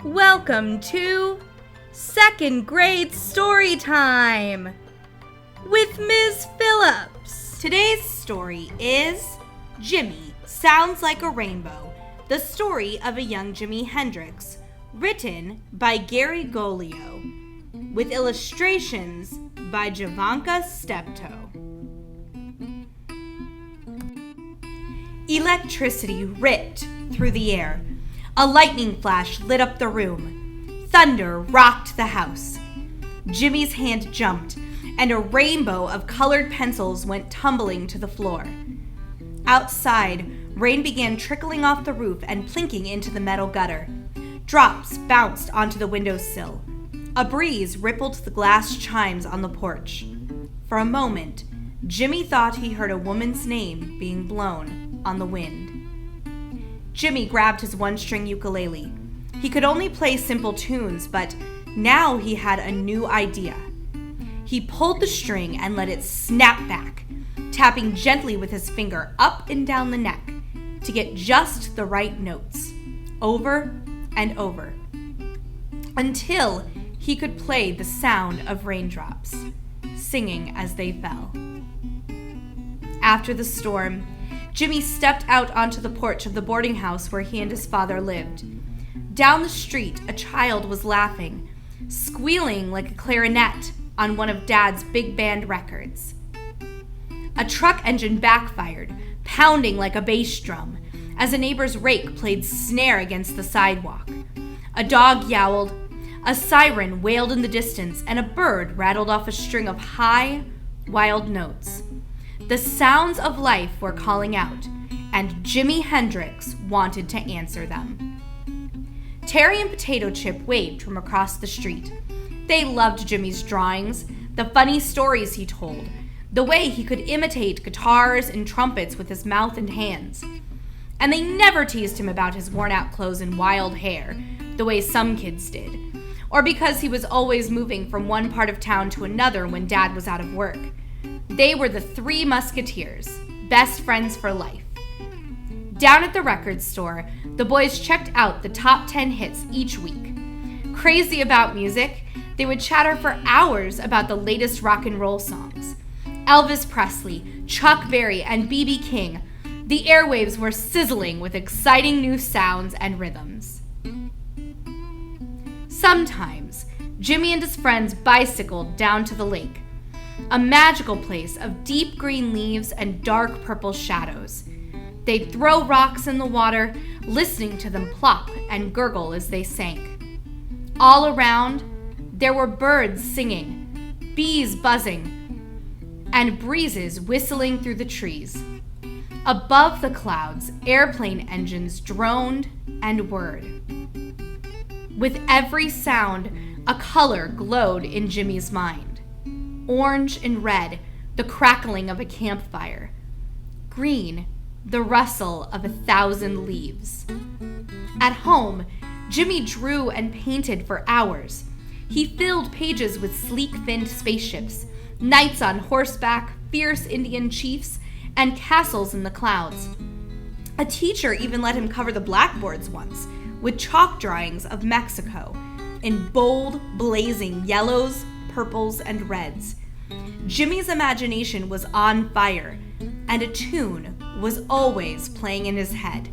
Welcome to second grade story time with Ms. Phillips. Today's story is Jimmy Sounds Like a Rainbow, the story of a young Jimi Hendrix, written by Golio, with illustrations by Javaka Steptoe. Electricity ripped through the air. A lightning flash lit up the room. Thunder rocked the house. Jimmy's hand jumped, and a rainbow of colored pencils went tumbling to the floor. Outside, rain began trickling off the roof and plinking into the metal gutter. Drops bounced onto the windowsill. A breeze rippled the glass chimes on the porch. For a moment, Jimmy thought he heard a woman's name being blown on the wind. Jimmy grabbed his one-string ukulele. He could only play simple tunes, but now he had a new idea. He pulled the string and let it snap back, tapping gently with his finger up and down the neck to get just the right notes, over and over, until he could play the sound of raindrops, singing as they fell. After the storm, Jimmy stepped out onto the porch of the boarding house where he and his father lived. Down the street, a child was laughing, squealing like a clarinet on one of Dad's big band records. A truck engine backfired, pounding like a bass drum, as a neighbor's rake played snare against the sidewalk. A dog yowled, a siren wailed in the distance, and a bird rattled off a string of high, wild notes. The sounds of life were calling out, and Jimi Hendrix wanted to answer them. Terry and Potato Chip waved from across the street. They loved Jimmy's drawings, the funny stories he told, the way he could imitate guitars and trumpets with his mouth and hands. And they never teased him about his worn-out clothes and wild hair, the way some kids did, or because he was always moving from one part of town to another when Dad was out of work. They were the Three Musketeers, best friends for life. Down at the record store, the boys checked out the top 10 hits each week. Crazy about music, they would chatter for hours about the latest rock and roll songs. Elvis Presley, Chuck Berry, and B.B. King. The airwaves were sizzling with exciting new sounds and rhythms. Sometimes, Jimmy and his friends bicycled down to the lake, a magical place of deep green leaves and dark purple shadows. They'd throw rocks in the water, listening to them plop and gurgle as they sank. All around, there were birds singing, bees buzzing, and breezes whistling through the trees. Above the clouds, airplane engines droned and whirred. With every sound, a color glowed in Jimmy's mind. Orange and red, the crackling of a campfire. Green, the rustle of 1,000 leaves. At home, Jimmy drew and painted for hours. He filled pages with sleek-finned spaceships, knights on horseback, fierce Indian chiefs, and castles in the clouds. A teacher even let him cover the blackboards once with chalk drawings of Mexico in bold, blazing yellows, purples, and reds. Jimmy's imagination was on fire, and a tune was always playing in his head.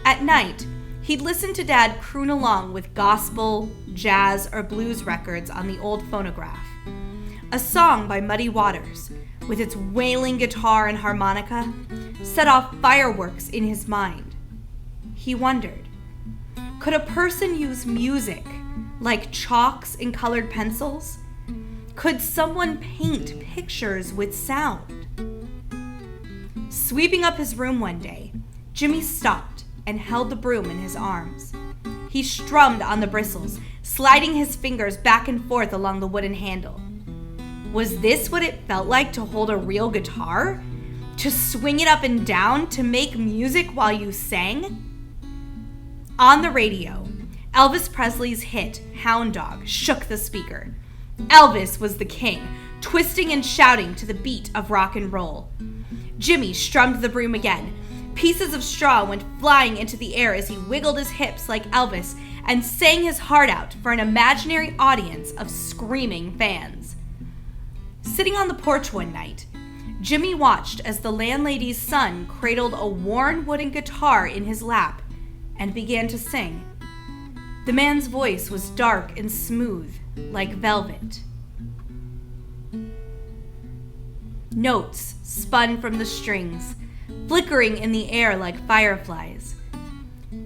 At night, he'd listen to Dad croon along with gospel, jazz, or blues records on the old phonograph. A song by Muddy Waters, with its wailing guitar and harmonica, set off fireworks in his mind. He wondered, could a person use music like chalks and colored pencils? Could someone paint pictures with sound? Sweeping up his room one day, Jimmy stopped and held the broom in his arms. He strummed on the bristles, sliding his fingers back and forth along the wooden handle. Was this what it felt like to hold a real guitar? To swing it up and down, to make music while you sang? On the radio, Elvis Presley's hit, Hound Dog, shook the speaker. Elvis was the king, twisting and shouting to the beat of rock and roll. Jimmy strummed the broom again. Pieces of straw went flying into the air as he wiggled his hips like Elvis and sang his heart out for an imaginary audience of screaming fans. Sitting on the porch one night, Jimmy watched as the landlady's son cradled a worn wooden guitar in his lap and began to sing. The man's voice was dark and smooth, like velvet. Notes spun from the strings, flickering in the air like fireflies.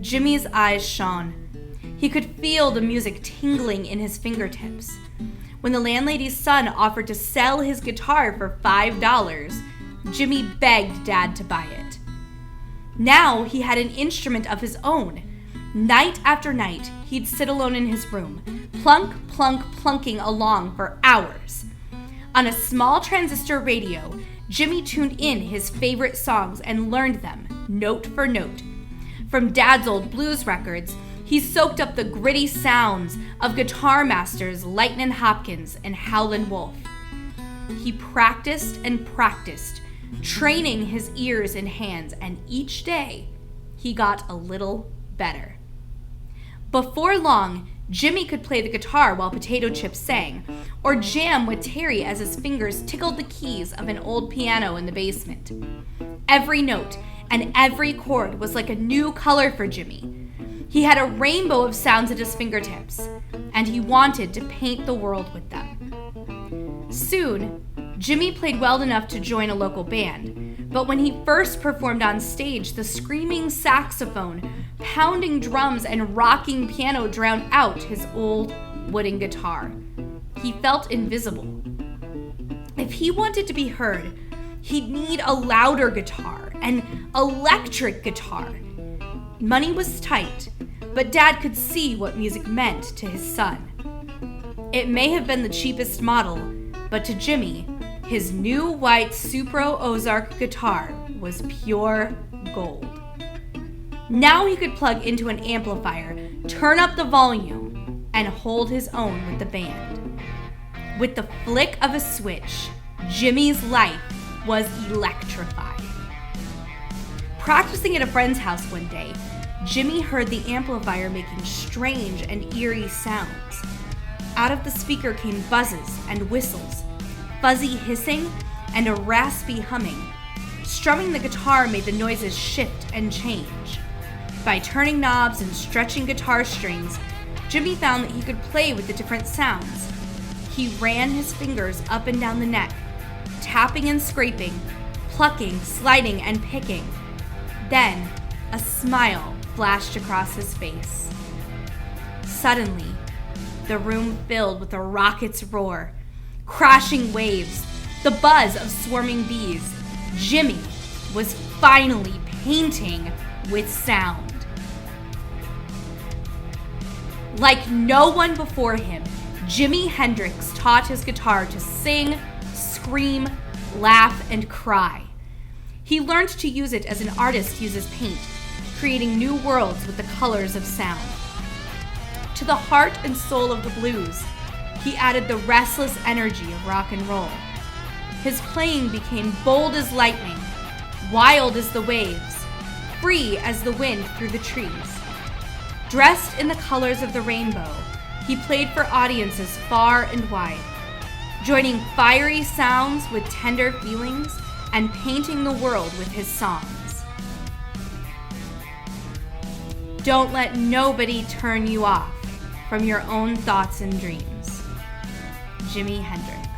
Jimmy's eyes shone. He could feel the music tingling in his fingertips. When the landlady's son offered to sell his guitar for $5, Jimmy begged Dad to buy it. Now he had an instrument of his own. Night after night, he'd sit alone in his room, plunk, plunk, plunking along for hours. On a small transistor radio, Jimmy tuned in his favorite songs and learned them, note for note. From Dad's old blues records, he soaked up the gritty sounds of guitar masters Lightnin' Hopkins and Howlin' Wolf. He practiced and practiced, training his ears and hands, and each day he got a little better. Before long, Jimmy could play the guitar while Potato Chip sang, or jam with Terry as his fingers tickled the keys of an old piano in the basement. Every note and every chord was like a new color for Jimmy. He had a rainbow of sounds at his fingertips, and he wanted to paint the world with them. Soon, Jimmy played well enough to join a local band, but when he first performed on stage, the screaming saxophone, pounding drums, and rocking piano drowned out his old wooden guitar. He felt invisible. If he wanted to be heard, he'd need a louder guitar, an electric guitar. Money was tight, but Dad could see what music meant to his son. It may have been the cheapest model, but to Jimmy, his new white Supro Ozark guitar was pure gold. Now he could plug into an amplifier, turn up the volume, and hold his own with the band. With the flick of a switch, Jimmy's life was electrified. Practicing at a friend's house one day, Jimmy heard the amplifier making strange and eerie sounds. Out of the speaker came buzzes and whistles, fuzzy hissing, and a raspy humming. Strumming the guitar made the noises shift and change. By turning knobs and stretching guitar strings, Jimmy found that he could play with the different sounds. He ran his fingers up and down the neck, tapping and scraping, plucking, sliding, and picking. Then, a smile flashed across his face. Suddenly, the room filled with a rocket's roar, crashing waves, the buzz of swarming bees. Jimmy was finally painting with sound. Like no one before him, Jimi Hendrix taught his guitar to sing, scream, laugh, and cry. He learned to use it as an artist uses paint, creating new worlds with the colors of sound. To the heart and soul of the blues, he added the restless energy of rock and roll. His playing became bold as lightning, wild as the waves, free as the wind through the trees. Dressed in the colors of the rainbow, he played for audiences far and wide, joining fiery sounds with tender feelings and painting the world with his songs. Don't let nobody turn you off from your own thoughts and dreams. Jimi Hendrix.